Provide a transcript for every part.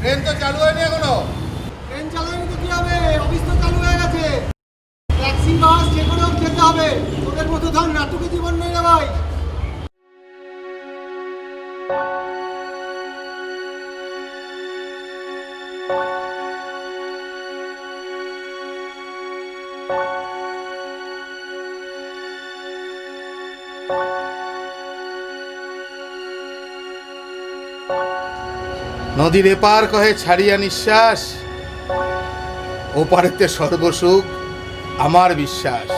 Train তো চালু হয়নি এখনো। ট্রেন চালু হয়নি তো কি হবে? অফিস তো চালু হয়ে গেছে। ট্যাক্সি বাস যে কোনো যেতে হবে। তোদের মতো ধর নাটকে জীবন নেই রে ভাই। নদীর এপার কহে ছাড়িয়া নিঃশ্বাস, ওপারেতে সর্বসুখ আমার বিশ্বাস।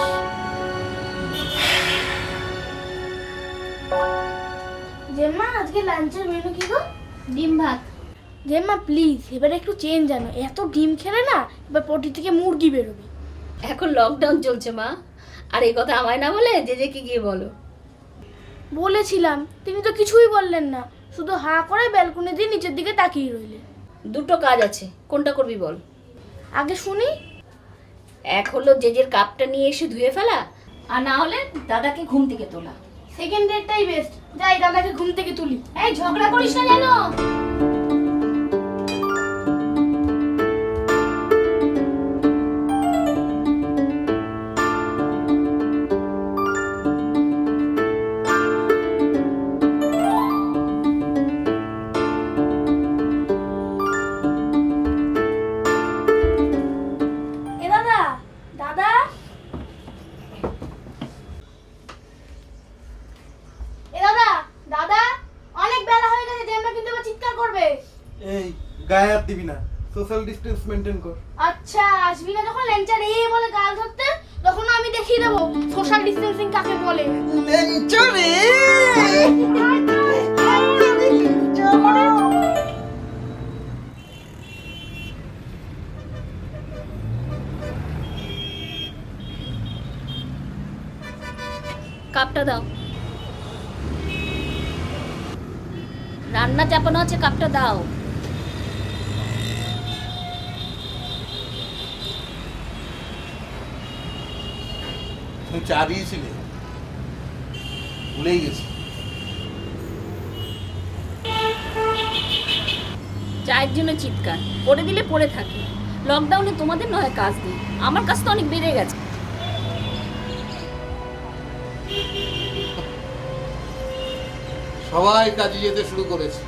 জেম্মা আজকে লাঞ্চের মেনু কি গো? ডিম ভাত। জেম্মা প্লিজ এবার একটু চেঞ্জ আনো, এত ডিম খেলে না এবার পটি থেকে মুরগি বেরোবে। এখন লকডাউন চলছে মা, আর এই কথা আমায় না বলে জেজেকে গিয়ে বলো। বলেছিলাম, তিনি তো কিছুই বললেন না, শুধু হাঁ করে ব্যালকনি দিয়ে নিচের দিকে তাকিয়ে রইলেন। দুটো কাজ আছে, কোনটা করবি বল। আগে শুনি। এক হলো জেজের কাপটা নিয়ে এসে ধুয়ে ফেলা, আর না হলে দাদাকে ঘুম থেকে তোলা। সেকেন্ড ডেটটাই বেস্ট, যাই দাদাকে ঘুম থেকে তুলি। এই ঝগড়া করিস না জানো। এ দাদা, দাদা এ দাদা, দাদা অনেক বেলা হয়ে গেছে, জেম্মা কিন্তু আবার চিৎকার করবে। এই গায়ে হাত দিবি না, সোশ্যাল ডিসটেন্স মেইনটেইন কর। আচ্ছা, আসবি না যখন লেঞ্চার এই বলে গাল ধরতে, তখন আমি দেখিয়ে দেবো সোশ্যাল ডিসটেন্সিং কাকে বলে। লেঞ্চারে কাপটা দাও। রান্না চাপানো আছে, কাপটা দাও। তুমি চা দিয়েছিলে, ভুলেই গেছি। চায়ের জন্য চিৎকার করে দিলে পড়ে থাকি। লকডাউনে তোমাদের নয় কাজ নেই, আমার কাজ তো অনেক বেড়ে গেছে। সবাই কাজে যেতে শুরু করেছে,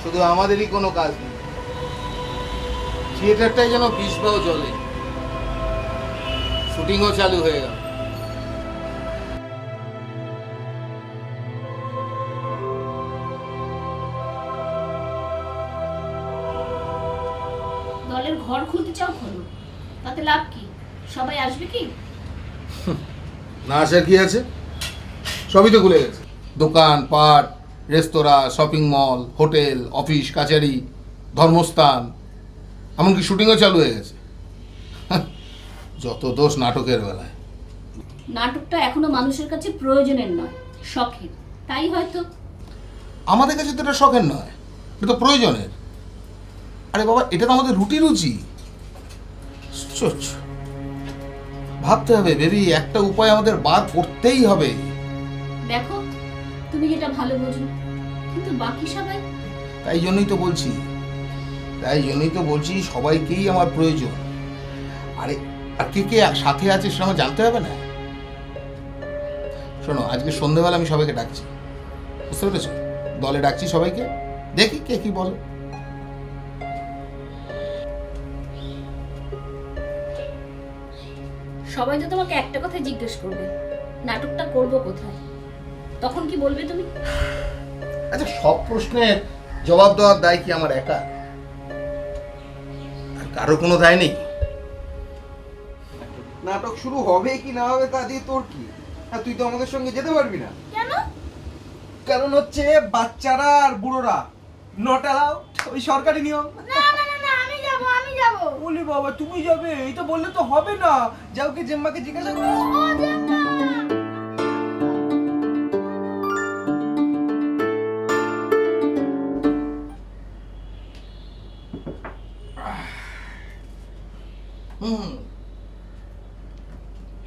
শুধু আমাদেরই কোনো কাজ নেই। থিয়েটারটাই যেন বিষবাও চলে, শুটিংও চালু হয়ে গেল। দলের ঘর খুলতে চাও খোলো, তাতে লাভ কি? সবাই আসবে কি? না আসার কি আছে, সবই তো খুলে গেছে। দোকান পাট, রেস্তোরাঁ, শপিং মল, হোটেল, অফিস কাছারি, ধর্মস্থান, এমনকি শুটিংও চালু হয়ে গেছে। যত দোষ নাটকের বেলায়। নাটকটা এখনো মানুষের কাছে প্রয়োজনের নয়, শখের। তাই হয়তো আমাদের কাছে তো এটা শখের নয়, এটা তো প্রয়োজনের। আরে বাবা, এটা তো আমাদের রুটি রুচি। ভাবতে হবে বেবি, একটা উপায় আমাদের বার করতেই হবে। দেখো, তুমি যেটা ভালো বোঝো, কিন্তু বাকি সবাই। তাই জন্যই তো বলছি, তাই জন্যই তো বলছি সবাইকেই আমার প্রয়োজন। আরে আর কে কে সাথে আছে সেটা আমার জানতে হবে না? শোনো, আজকে সন্ধ্যেবেলা আমি সবাইকে ডাকছি, বুঝতে পেরেছো? দলে ডাকছি সবাইকে, দেখি কে কি বলে। সবাই তো তোমাকে একটা কথা জিজ্ঞেস করবে, নাটকটা করব কোথায়? তখন কি বলবে তুমি? আচ্ছা, সব প্রশ্নের জবাব দেওয়ার দায় কি আমার একা? আর কারো কোনো দায় নেই? নাটক শুরু হবে কি না হবে তা দিয়ে তোর কি? আর তুই তো আমাদের সঙ্গে যেতে পারবি না। কেন? কারণ হচ্ছে বাচ্চারা আর বুড়োরা নট অ্যালাউড, ওই সরকারি নিয়ম। না না না না, আমি যাব। বলি বাবা তুমি যাবে, এটা বললে তো হবে না। যাও কি জেম্মাকে জিজ্ঞাসা করো। ও জেম্মা, হুম,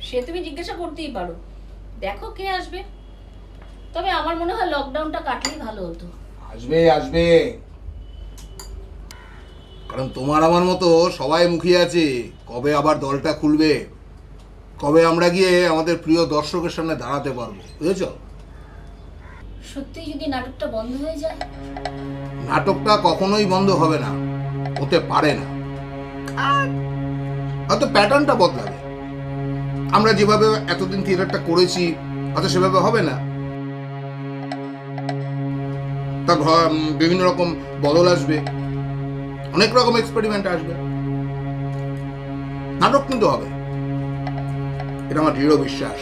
সে তুমি জিজ্ঞাসা করতেই পারো, দেখো কে আসবে। তবে আমার মনে হয় লকডাউনটা কাটলেই ভালো হতো। আসবে আসবে, কারণ তোমার আমার মতো সবাই মুখিয়ে আছে কবে আবার দলটা খুলবে, কবে আমরা গিয়ে আমাদের প্রিয় দর্শকের সামনে দাঁড়াতে পারবো, বুঝেছো? সত্যি যদি নাটকটা বন্ধ হয়ে যায়? নাটকটা কখনোই বন্ধ হবে না, হতে পারে না। হয়তো প্যাটার্নটা বদলাবে, আমরা যেভাবে এতদিন থিয়েটারটা করেছি হয়তো সেভাবে হবে না, তার বিভিন্ন রকম বদল আসবে, অনেক রকম এক্সপেরিমেন্ট আসবে, নাটক কিন্তু হবে, এটা আমার দৃঢ় বিশ্বাস।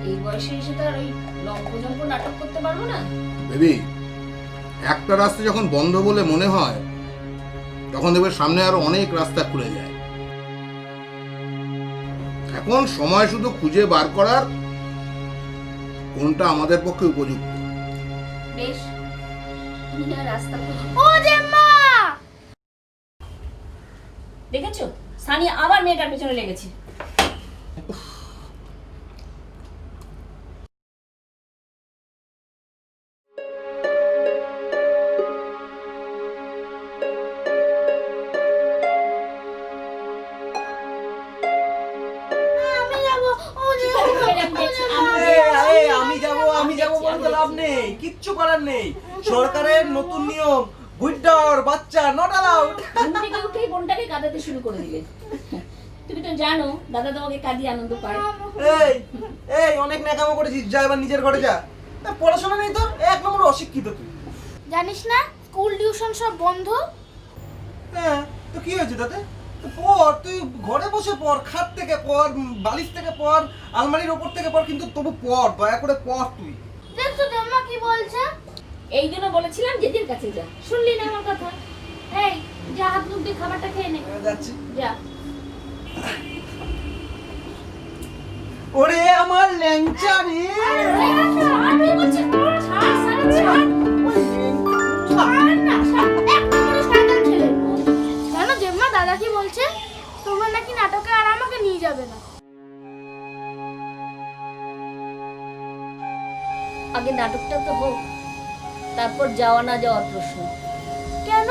এই বয়সে এসে তো আর ওই লম্পজম্প নাটক করতে পারবো না। বেবি, একটা রাস্তা যখন বন্ধ বলে মনে হয় তখন দেখবে সামনে আরো অনেক রাস্তা খুলে যায়। এখন সময় শুধু খুঁজে বার করার কোনটা আমাদের পক্ষে উপযুক্ত। বেশ, তুমি না রাস্তা খুঁজো। ও জেম্মা, দেখেছো, সানিয়া আবার মেয়েটার পেছনে লেগেছে। আমি যাব। ও আমি যাব বলে তো লাভ নেই, কিচ্ছু করার নেই। সরকারের নতুন নিয়ম, গুইডার বাচ্চা নট অ্যালাউড। ঘুম থেকে উঠেই বোনটাকে কাঁদাতে শুরু করে দিলে। তুমি তো জানো দাদা তোমাকে কাঁদিয়ে আনন্দ পায়। এই এই অনেক ন্যাকামো করেছিস, যা এবার নিজের ঘরে যা। পড়াশোনা নেই তো, এক নম্বর অশিক্ষিত তুই। জানিস না স্কুল টিউশন সব বন্ধ? হ্যাঁ, তো কি হয়েছে তাতে? তো পড়, তুই ঘরে বসে পড়, খাট থেকে পড়, বালিশ থেকে পড়, আলমারির ওপর থেকে পড়, কিন্তু তবু পড়, দয়া করে পড় তুই। দেখছো জেম্মা কি বলছে? এই জন্য বলেছিলাম জেদির কাছে যা, শুনলি না আমার কথা? এই যা, হাত মুখ দিয়ে খাবারটা খেয়ে নে, যাচ্ছি। যা। ওরে আমার ল্যাংচা রে। আর কি বলছিস? ছাড় ছাড় ছাড়। ছাড় না, ছাড়। একটা করে সাইকেল ছেলে। জানো জেম্মা, দাদা কি বলছে? তোমরা নাকি নাটকে আর আমাকে নিয়ে যাবে না। আগে নাটকটা তো হোক, তারপর যাওয়া না যাওয়ার প্রশ্ন। কেন?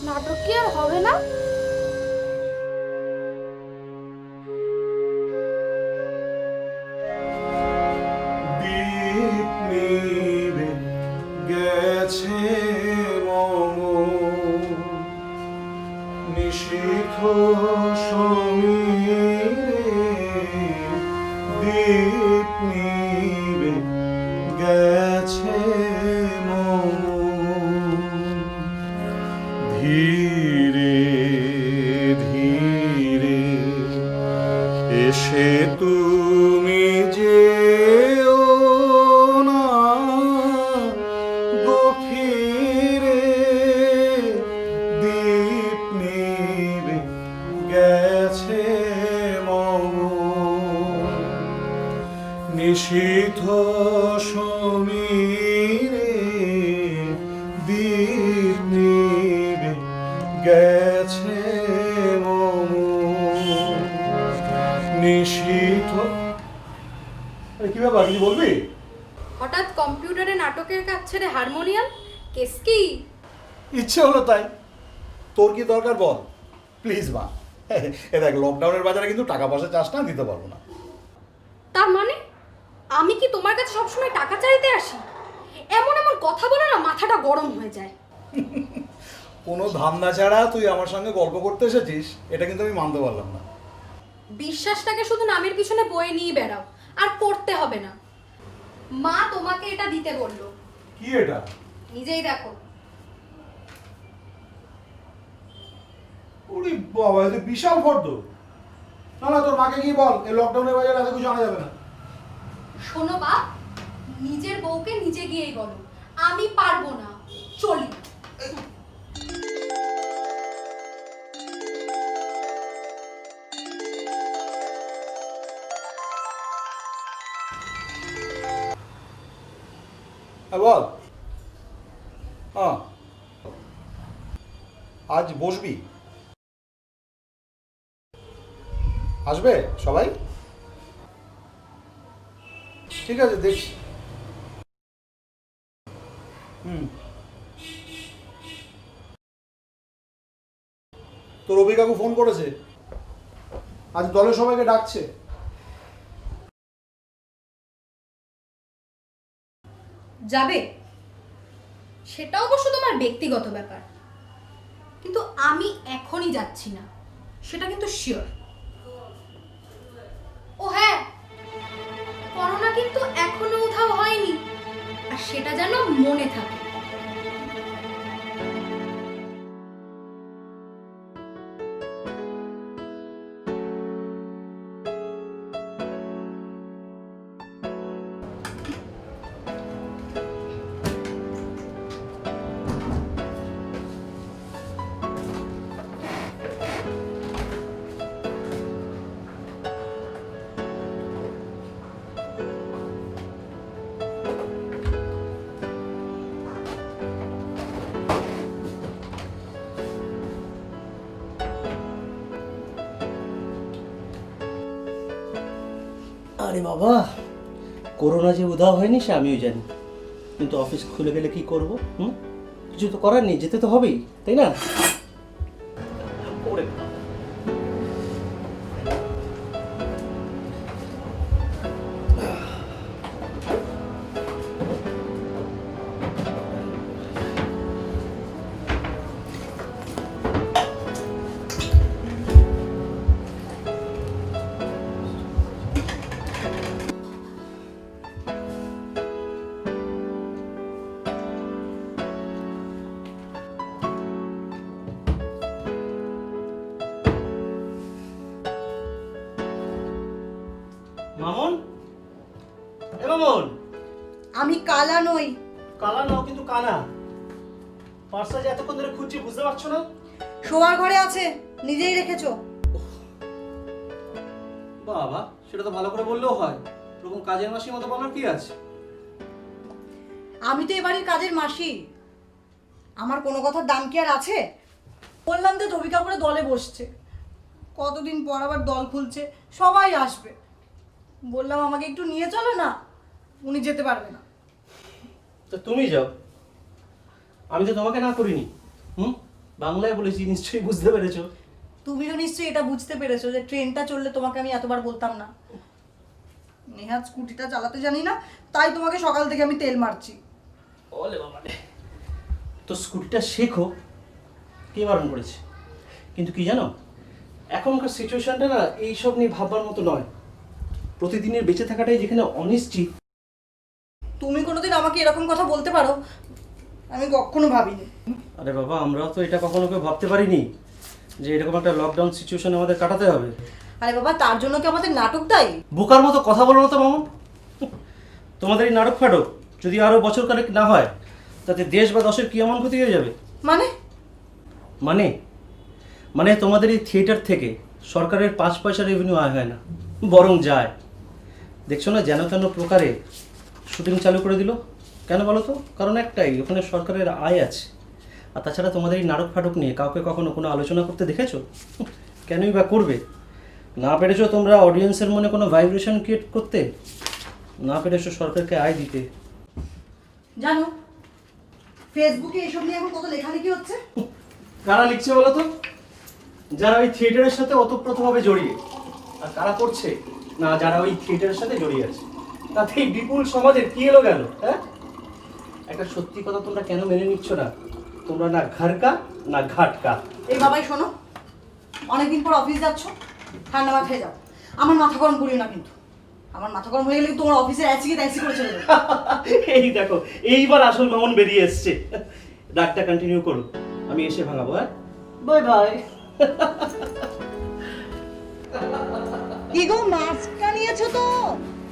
নাটক কি আর হবে না? গেছে মম নিশীথ সমীরে দীপ নিবে গেছে মম ধীরে ধীরে এসে তুমি যেও না গভীরে দীপ নিবে গেছে মম নিশীথ সমীরে দীপ নিবে গেছে মম নিশীথ। কি ব্যাপার, কিছু বলবি? হঠাৎ কম্পিউটারে নাটকের কাজ ছেড়ে হারমোনিয়াম, কেস কি? ইচ্ছে হলো তাই। তোর কি দরকার বল প্লিজ মা। এ দেখ, লকডাউনের বাজারে কিন্তু টাকা পয়সা চাস না, দিতে পারবো না। তার মানে আমি কি তোমার কাছে সবসময় টাকা চাইতে আসি? এমন এমন কথা বলে না মাথাটা গরম হয়ে যায়। কোনো ধান্দা ছাড়া তুই আমার সঙ্গে গল্প করতে এসেছিস, এটা কিন্তু আমি মানতে পারলাম না। বিশ্বাসটাকে শুধু নামের পিছনে বয়ে নিয়ে বেড়াও, আর করতে হবে না। মা তোমাকে এটা দিতে বললো। কি এটা? নিজেই দেখো। ওরে বাবা, এটা বিশাল ফর্দ। না না, তোর মাকে গিয়ে বল এই লকডাউনের বাজারে এত কিছু আনা যাবে না। শোনো বাপ, নিজের বউকে নিজে গিয়েই বলো, আমি পারবো না, চলি। হ্যাঁ বল। হ্যাঁ, আজ বসবি? আসবে সবাই? ঠিক আছে, দেখছি। তোর রবি কাকু ফোন করেছে, আজ দলের সবাইকে ডাকছে। যাবে, সেটা অবশ্য তোমার ব্যক্তিগত ব্যাপার, কিন্তু আমি এখনই যাচ্ছি না, সেটা কিন্তু শিওর। ও হ্যাঁ, করোনা কিন্তু এখনো উধাও হয়নি, আর সেটা যেন মনে থাকে। আরে বাবা, করোনা যে উধাও হয়নি সে আমিও জানি, কিন্তু অফিস খুলে গেলে কি করব? কিছু তো করার নেই, যেতে তো হবেই, তাই না? ওরে বাবা। মামন, এ মামন। আমি কালা নই। কালা নাও কিন্তু কানা। পার্সটা যে এতক্ষণ ধরে খুঁজছি, বুঝতে পারছো না? শোয়ার ঘরে আছে, নিজেই রেখেছো। বাবা, সেটা তো ভালো করে বললেও হয়, এরকম কাজের মাসির মতো বলার কি আছে? আমি তো এ বাড়ির কাজের মাসি, আমার কোনো কথার দাম কি আর আছে? বললাম তো রবি কাকুরে দলে বসছে, কতদিন পর আবার দল খুলছে, সবাই আসবে। বললাম আমাকে একটু নিয়ে চলো না, উনি যেতে পারবে না। তো তুমি যাও, আমি তো তোমাকে না করিনি। বাংলায় বলেছি, নিশ্চয়ই বুঝতে পেরেছো। তুমিও নিশ্চয়ই এটা বুঝতে পেরেছো যে ট্রেনটা চললে তোমাকে আমি এতবার বলতাম না। নেহাত স্কুটিটা চালাতে জানি না, তাই তোমাকে সকাল থেকে আমি তেল মারছি। ওলে বাবা রে, তো স্কুটিটা শেখো, কে বারণ করেছে? কিন্তু কি জানো, এখনকার সিচুয়েশনটা না এইসব নিয়ে ভাববার মতো নয়। প্রতিদিনের বেঁচে থাকাটাই যেখানে অনিশ্চিত। তুমি কোনোদিন আমাকে এরকম কথা বলতে পারো? আমি কখনো ভাবিনি। আরে বাবা, আমরাও তো এটা কখনো কেউ ভাবতে পারিনি যে এরকম একটা লকডাউন সিচুয়েশন আমাদের কাটাতে হবে। আরে বাবা, তার জন্য কি আমাদের নাটক তাই? বোকার মতো কথা বলো না তো মামুন। তোমাদের এই নাটক ফাটক যদি আরো বছর কানেক না হয়, তাতে দেশ বা দশের কি এমন ক্ষতি হয়ে যাবে? মানে মানে মানে তোমাদের এই থিয়েটার থেকে সরকারের 5 পয়সা রেভিনিউ আয় হয় না, বরং যায়। দেখছো না যেন তেন প্রকারে শুটিং চালু করে দিল। কেন বলো তো? কারণ একটাই, ওখানে সরকারের আয় আছে। আর তাছাড়া তোমাদের এই নাটক ফাটক নিয়ে কাউকে কখনো কোনো আলোচনা করতে দেখেছো? কেনই বা করবে? না পেরেছো তোমরা অডিয়েন্সের মনে কোনো ভাইব্রেশন ক্রিয়েট করতে, না পেরেছো সরকারকে আয় দিতে। জানো, ফেসবুকে এসব নিয়ে এখন কত লেখালেখি হচ্ছে। কারা লিখছে বলো তো? যারা ওই থিয়েটারের সাথে ওতপ্রোতভাবে জড়িয়ে। আর কারা করছে না, যারা ওই থিয়েটারের সাথে জড়িয়ে আছে। তাতে এই বিপুল সমাজের কি এলো গেল? হ্যাঁ, একটা সত্যি কথা তোমরা কেন মেনে নিচ্ছ না? তোমরা না ঘাড়কা না ঘাটকা। এই বাবাই শোনো, অনেকদিন পর অফিস যাচ্ছ, ঠান্ডা মাথায় যাও। আমার মাথা গরম করিও না কিন্তু। আমার মাথা গরম হয়ে গেলে তোমার অফিসের অ্যাচিকে ট্যাক্সি করে চলে যাবে। এই দেখো, এইবার আসল মামুন বেরিয়ে এসছে। ডাকটা কন্টিনিউ করো, আমি এসে ভাঙাবো। হ্যাঁ, বাই বাই। কি গো, মাছটা নিয়েছো তো?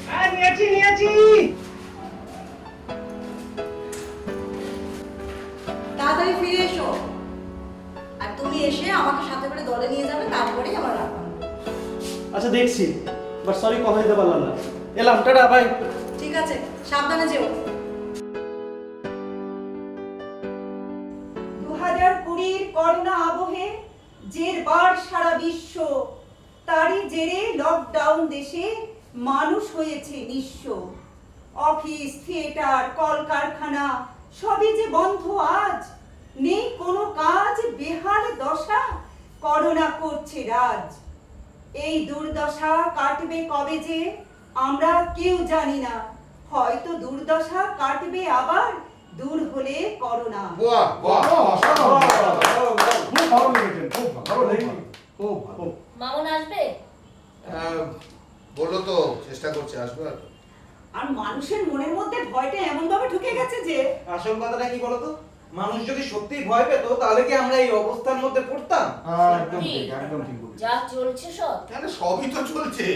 হ্যাঁ, নিয়েছি। তাড়াতাড়ি ফিরে এসো। আর তুমি এসে আমাকে সাথে করে দলে নিয়ে যাবে, তারপরেই আমার রাগ হবে। আচ্ছা দেখছি, বাট সরি কথা দিতে পারলাম না। এলাম, টাটা, বাই। ঠিক আছে, সাবধানে যেও। 2020 করোনা আবহে জেরবার সারা বিশ্ব, তারই জেরে লকডাউন দেশে মানুষ হয়েছে নিঃস্ব। অফিস, থিয়েটার, কলকারখানা সবই যে বন্ধ আজ, নেই কোনো কাজ, বেহাল দশা, করোনা করছে রাজ। এই দুর্দশা কাটবে কবে যে আমরা কেউ জানি না, হয়তো দুর্দশা কাটবে আবার দূর হলে করোনা। বাহ বাহ, খুব ভালো লেগেছে, খুব ভালো লেগেছে, খুব ভালো। মামুন আসবে? বললো তো চেষ্টা করছে, আসবে আর। আর মানুষের মনের মধ্যে ভয়টা এমন ভাবে ঢুকে গেছে যে আসল কথাটা কি বলতো, মানুষ যদি সত্যিই ভয় পেত তাহলে কি আমরা এই অবস্থার মধ্যে পড়তাম? একদম ঠিক, একদম ঠিক বলেছিস। যা চলছে সব। কেন, সবই তো চলছে,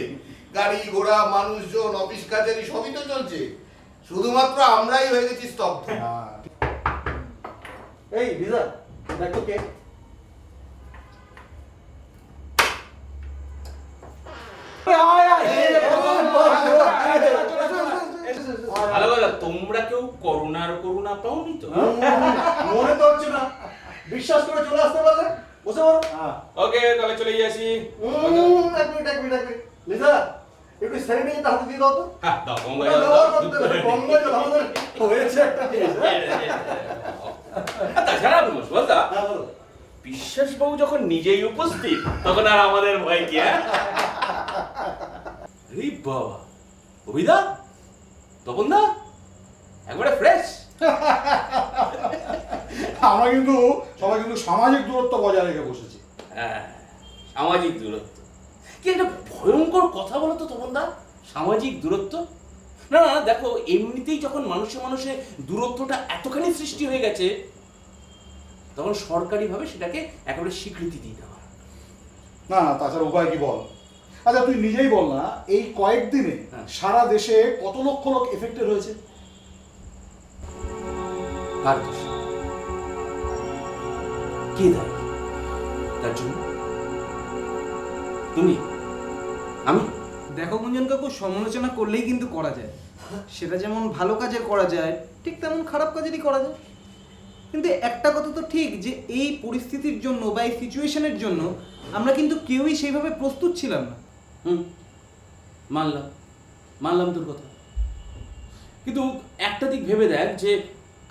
গাড়ি ঘোড়া মানুষজন অফিস কাছারি সবই তো চলছে, শুধুমাত্র আমরাই হয়ে গেছি স্তব্ধ। হ্যাঁ। এই ভিজা, দেখো কে? ভালো ভালো, তোমরা কেউ করোনা পাওনি তো? মনে তো হচ্ছে না, বিশ্বাস করে চলে আসতে পারলে বসে পড়ো। ওকে, তাহলে চলে যাচ্ছি। এক মিনিট। লিজা, একটু স্যানিটাইজার হাতে দিয়ে দাও তো। হ্যাঁ, দাও, গঙ্গা ওটা জল ব্যবহার দাও। করতে হবে, গঙ্গা জল আমাদের হয়েছে একটা জিনিস, হ্যাঁ? তাছাড়া সুভাষদা, হ্যাঁ, বলো। বিশ্বাস বাবু যখন নিজেই উপস্থিত তখন আর আমাদের ভয় কি? এই বাবা, অভিদা, তপনদা, একবারে ফ্রেশ। আমরা কিন্তু সবাই কিন্তু সামাজিক দূরত্ব বজায় রেখে বসেছি। হ্যাঁ, সামাজিক দূরত্ব কি একটা ভয়ঙ্কর কথা বলো তো তপনদা, সামাজিক দূরত্ব। না না, দেখো, এমনিতেই যখন মানুষে দূরত্বটা এতখানি সৃষ্টি হয়ে গেছে, তখন সরকারিভাবে সেটাকে একেবারে স্বীকৃতি দিতে হয়। না, তাছাড়া উপায় কি বল? আচ্ছা তুই নিজেই বল না, এই কয়েকদিনে হ্যাঁ। সারা দেশে কত লক্ষ লোক এফেক্টেড হয়েছে? কার দোষ? কে দায়ী তার জন্য? তুমি? আমি? দেখো গুঞ্জন কাকু, সমালোচনা করলেই কিন্তু করা যায়, সেটা যেমন ভালো কাজের করা যায় ঠিক তেমন খারাপ কাজেরই করা যায়। কিন্তু একটা কথা তো ঠিক যে এই পরিস্থিতির জন্য বা এই সিচুয়েশনের জন্য আমরা কিন্তু কেউই সেইভাবে প্রস্তুত ছিলাম না। মানলাম তোর কথা, কিন্তু একটা দিক ভেবে দেখ যে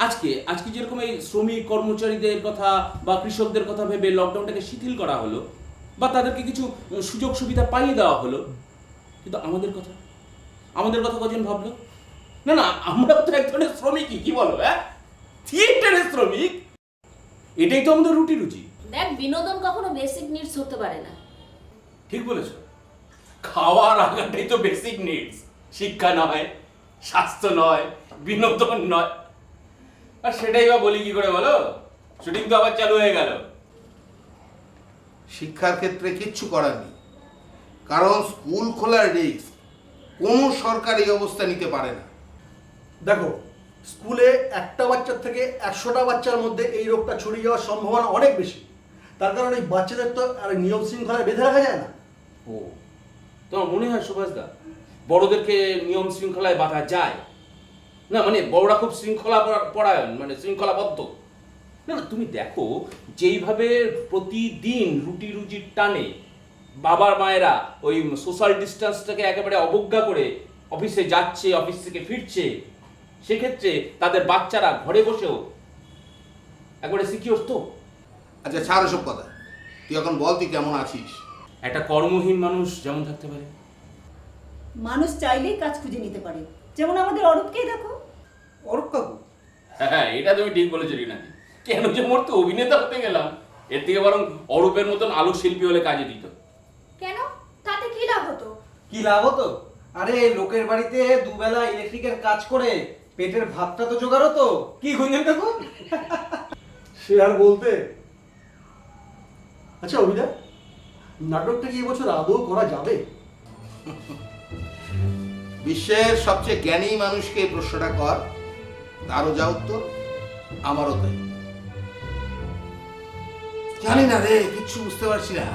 আজকে যেরকম এই শ্রমিক কর্মচারীদের কথা বা কৃষকদের কথা ভেবে লকডাউনটাকে শিথিল করা হলো বা তাদেরকে কিছু সুযোগ সুবিধা পাইয়ে দেওয়া হলো, কিন্তু আমাদের কথা কজন ভাবলো? না, আমরা তো এক ধরনের শ্রমিকই, কি বলো? থিয়েটারের শ্রমিক, এটাই তো আমাদের রুটি রুজি। দেখ, বিনোদন কখনো বেসিক নিডস হতে পারে না। ঠিক বলেছ, খাওয়ার আগাটাই তো বেসিক নিডস, শিক্ষা নয়, স্বাস্থ্য নয়, বিনোদন নয়। আর সেটাই বা বলি কি করে বলো? শুটিং তো আবার চালু হয়ে গেল। শিক্ষার ক্ষেত্রে কিচ্ছু করার নেই, কারণ স্কুল খোলার রিস্ক কোনো সরকার এই অবস্থা নিতে পারে না। দেখো, স্কুলে একটা বাচ্চার থেকে 100টা বাচ্চার মধ্যে এই রোগটা ছড়িয়ে যাওয়ার সম্ভাবনা অনেক বেশি। তার কারণ এই বাচ্চাদের তো আর নিয়ম শৃঙ্খলায় বেঁধে রাখা যায় না। ও, তোমার মনে হয় সুভাষদা বড়দেরকে নিয়ম শৃঙ্খলায় বাঁধা যায় না? মানে বড়রা খুব পরায়ণ, মানে শৃঙ্খলাবদ্ধ। না, তুমি দেখো যেইভাবে প্রতিদিন রুটি রুজির টানে বাবার মায়েরা ওই সোশ্যাল ডিস্টেন্সটাকে একেবারে অবজ্ঞা করে অফিসে যাচ্ছে, অফিস থেকে ফিরছে, সেক্ষেত্রে তাদের বাচ্চারা ঘরে বসেও একবারে সিকিওর তো? আচ্ছা ছাড় ওসব কথা, তুই এখন বল তুই কেমন আছিস? একটা কর্মহীন মানুষ যেমন থাকতে পারে, মানুষ চাইলেই কাজ খুঁজে নিতে পারে, যেমন আমাদের অরূপকেই দেখো। অরূপ কাকু, হ্যাঁ এটা তুমি ঠিক বলেছো রিনাদি। কেন যে মোর তো অভিনেতা হতে গেলাম, এর থেকে বরং অরূপের মতন আলোক শিল্পী হলে কাজে দিত। কেন, তাতে কি লাভ হতো? কি লাভ হতো? আরে লোকের বাড়িতে দুবেলা ইলেকট্রিকের কাজ করে পেটের ভাতটা তো জোগাড় হতো। কি গুঞ্জন কাকু? সে আর বলতে। আচ্ছা অভিদা, নাটকটা কি এবছর আদৌ করা যাবে? বিশ্বের সবচেয়ে জ্ঞানী মানুষকে এই প্রশ্নটা কর, তারও যা উত্তর, আমারও তাই। জানি না রে, কিচ্ছু বুঝতে পারছি না।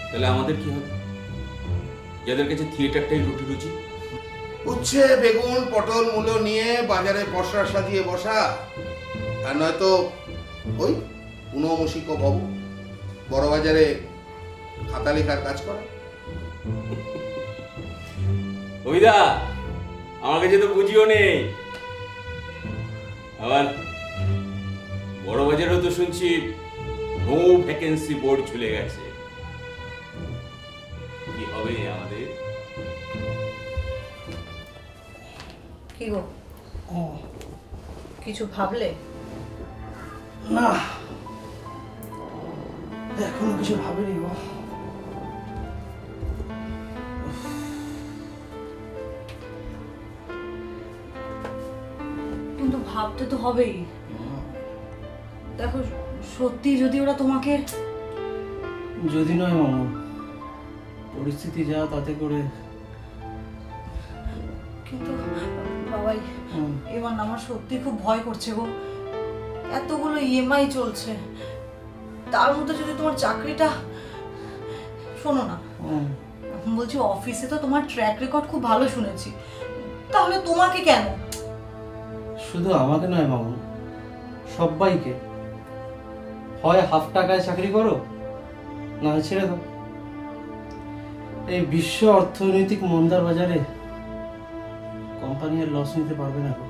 তাহলে আমাদের কি হবে, যাদের কাছে থিয়েটারটাই রুটি রুচি? উচ্ছে বেগুন পটল মূলো নিয়ে বাজারে পসরা সাজিয়ে বসা, আর নয়তো ওই ঊনমসিক ভব বড় বাজারে খাতা লেখার কাজ করা। অভিদা, আমার কাছে তো বুঝিও নেই। আবার বড় বাজারেও তো শুনছি নো ভ্যাকেন্সি বোর্ড চলে গেছে। কি হবে আমাদের? কি গো, কিছু ভাবলে? না, এখনো কিছু ভাবিনি গো। কিন্তু ভাবতে তো হবেই। দেখো, সত্যি যদি ওরা তোমাকে, যদি নয় মামু, পরিস্থিতি যা তাতে করে। কিন্তু বাবাই, এবার না আমার সত্যি খুব ভয় করছে গো। এতগুলো ইএমআই চলছে, তার মধ্যে যদি তোমার চাকরিটা, শোনো না, বলছি অফিসে তো তোমার ট্র্যাক রেকর্ড খুব ভালো শুনেছি, তাহলে তোমাকে কেন? শুধু আমাকে নয় মামু, সবাইকে। হয় হাফ টাকায় চাকরি করো, না হয় ছেড়ে দাও। এই বিশ্ব অর্থনৈতিক মন্দার বাজারে কোম্পানি আর লস নিতে পারবে না গো।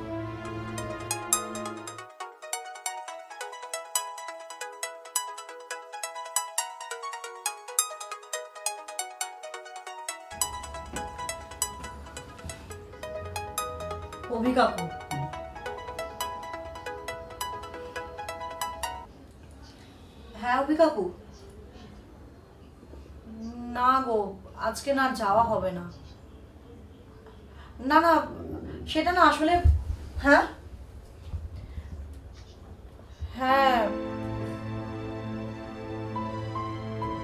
অভি কাকু, হ্যাঁ অভি কাকু, না গো আজকে না যাওয়া হবে না। না না, সেটা না আসলে, হ্যাঁ হ্যাঁ,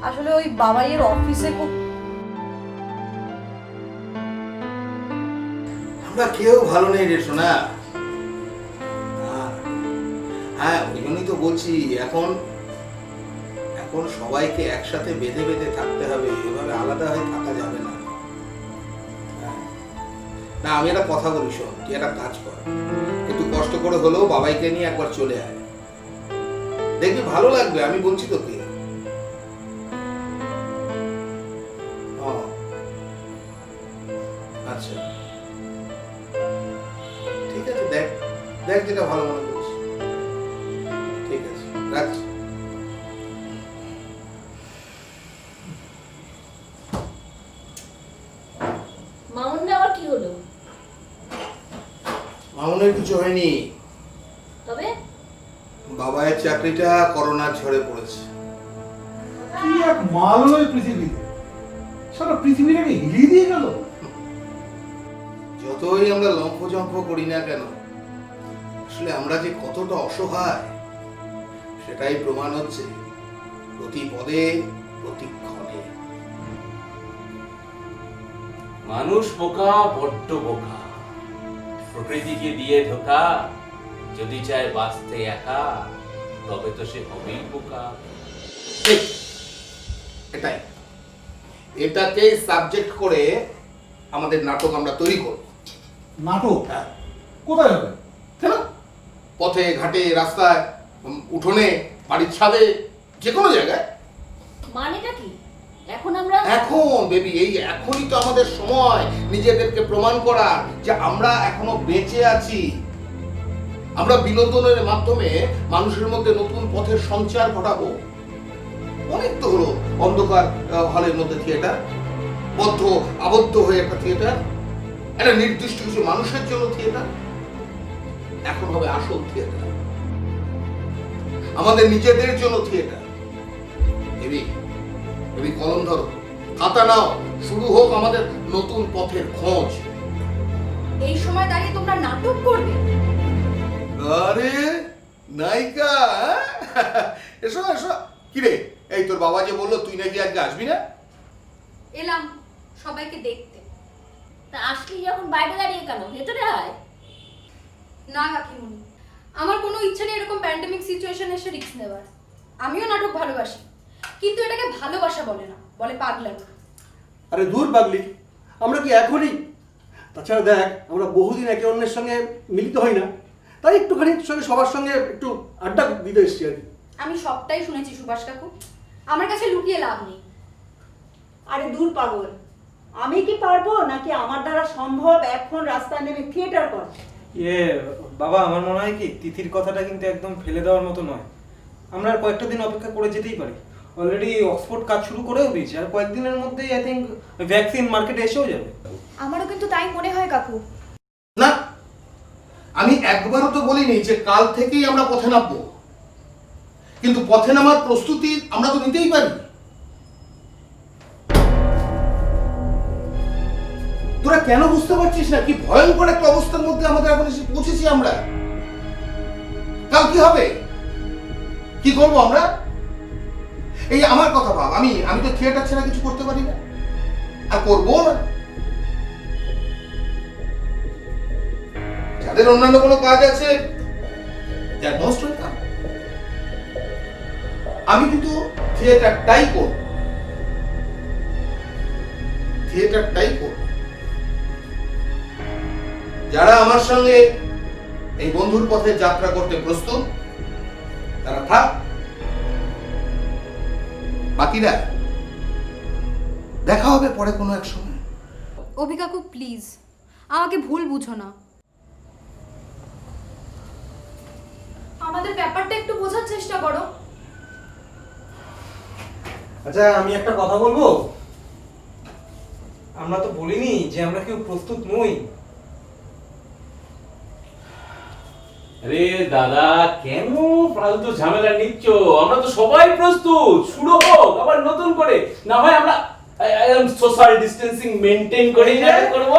আসলে ওই বাবাইয়ের অফিসে খুব, আমরা কেউ ভালো নেই রে সোনা। হ্যাঁ ওই জন্যই তো বলছি, এখন এখন সবাইকে একসাথে বেঁধে বেঁধে থাকতে হবে, এভাবে আলাদা হয়ে থাকা যাবে না। না আমি একটা কথা বলি, শোন, তুই একটা কাজ কর, একটু কষ্ট করে হলেও বাবাইকে নিয়ে একবার চলে আয়, দেখবি ভালো লাগবে, আমি বলছি তোকে। আচ্ছা ঠিক আছে, দেখ দেখ যেটা ভালো মনে করিস। ঠিক আছে, রাখছি। মামুন আবার কি হলো? মামুনের কিছু হয়নি, তবে বাবায়ের চাকরিটা করোনার ঝড়ে পড়েছে। কি এক মাল নয় পৃথিবীতে, সারা পৃথিবীটাকে হিলিয়ে দিয়ে গেল। যতই আমরা লম্ফজম্ফ করি না কেন, আসলে আমরা যে কতটা অসহায় সেটাই প্রমাণ হচ্ছে প্রতি পদে প্রতি ক্ষণে। মানুষ বোকা, বড্ড বোকা, প্রকৃতিকে দিয়ে ধোকা, যদি চায় বাঁচতে একা তবে তো সে হবেই বোকা। ঠিক, এটাই, এটাকে সাবজেক্ট করে আমাদের নাটক আমরা তৈরি করব। নাটক হ্যাঁ, কোথায় হবে? কেন? পথে ঘাটে রাস্তায়, উঠোনে, বাড়ির ছাদে, যে কোনো জায়গায়। মানেটা কি? এখন আমরা এখন বেবি, এই এখনই তো আমাদের সময় নিজেদেরকে প্রমাণ করার যে আমরা এখনো বেঁচে আছি। আমরা বিনোদনের মাধ্যমে মানুষের মধ্যে নতুন পথের সঞ্চার ঘটাবো। অনেক তো হলো অন্ধকার হলের মধ্যে থিয়েটার, আবদ্ধ হয়ে একটা থিয়েটার, একটা নির্দিষ্ট কিছু মানুষের জন্য থিয়েটার। এখন হবে আসল থিয়েটার, আমাদের নিজেদের জন্য থিয়েটার। এবি কলম ধরো, খাতা নাও, শুরু হোক আমাদের নতুন পথের খোঁজ। এই সময় দাঁড়িয়ে তোমরা নাটক করবে? আরে নায়িকা, এসো এসো। কিরে, এই তোর বাবা যে বললো তুই নাকি আজকে আসবি না? এলাম সবাইকে দেখতে। তা আসলি যখন বাইরে দাঁড়িয়ে কেন, ভেতরে আয়। না কাকিমুনি, আমার কোনো ইচ্ছা নেই এরকম প্যান্ডেমিক সিচুয়েশনে এসে রিস্ক নেওয়ার। আমিও নাটক ভালোবাসি, কিন্তু এটাকে ভালোবাসা বলে না, বলে পাগলামি। আরে দূর পাগলি, আমরা কি এখনই? তাছাড়া দেখ, আমরা বহুদিন একে অন্যের সঙ্গে মিলিত হই না, তাই একটুখানি সঙ্গে সবার সঙ্গে একটু আড্ডা দিতে এসছি আর কি। আমি সবটাই শুনেছি সুভাষ কাকু, আমার কাছে লুকিয়ে লাভ নেই। আরে দূর পাগল, আমি কি পারবো নাকি আমার দ্বারা সম্ভব এখন রাস্তায় নেমে থিয়েটার করা? বাবা, আমার মনে হয় কি তিথির কথাটা কিন্তু একদম ফেলে দেওয়ার মতো নয়। আমরা আর কয়েকটা দিন অপেক্ষা করে যেতেই পারি। অলরেডি অক্সফোর্ড কাজ শুরু করেও দিয়েছে, আর কয়েকদিনের মধ্যেই আই থিঙ্ক ভ্যাকসিন মার্কেটে এসেও যাবে। আমারও কিন্তু তাই মনে হয় কাকু। না, আমি একবারও তো বলিনি যে কাল থেকেই আমরা পথে নামবো, কিন্তু পথে নামার প্রস্তুতি আমরা তো নিতেই পারি। তোরা কেন বুঝতে পারছিস না কি ভয়ঙ্কর একটা অবস্থার মধ্যে আমাদের এখন এসে পৌঁছেছি আমরা? কাল কি হবে, কি করবো আমরা? এই আমার কথা ভাব, আমি তো থিয়েটার ছাড়া কিছু করতে পারি না, আর করবো না। যাদের অন্যান্য কোনো কাজ আছে, আমি কিন্তু থিয়েটারটাই করব, থিয়েটারটাই করব। যারা আমার সঙ্গে এই বন্ধুর পথে যাত্রা করতে প্রস্তুত তারা থাক, বাকিরা দেখা হবে পরে কোনো এক সময়। অভি কাকু প্লিজ, আমাকে ভুল বুঝো না। আমাদের ব্যাপারটা একটু বোঝার চেষ্টা করো। আচ্ছা, আমি একটা কথা বলবো। আমরা তো বলিনি যে আমরা কেউ প্রস্তুত নই। আরে দাদা, কেন ফালতু ঝামেলা নিচ্ছ? আমরা তো সবাই প্রস্তুত, শুরু হোক আবার নতুন করে। না হয় আমরা সোশ্যাল ডিস্টেন্সিং মেনটেন করে নাটক করবো,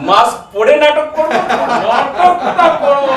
মাস্ক পরে নাটক করবো, নাটকটা করবো।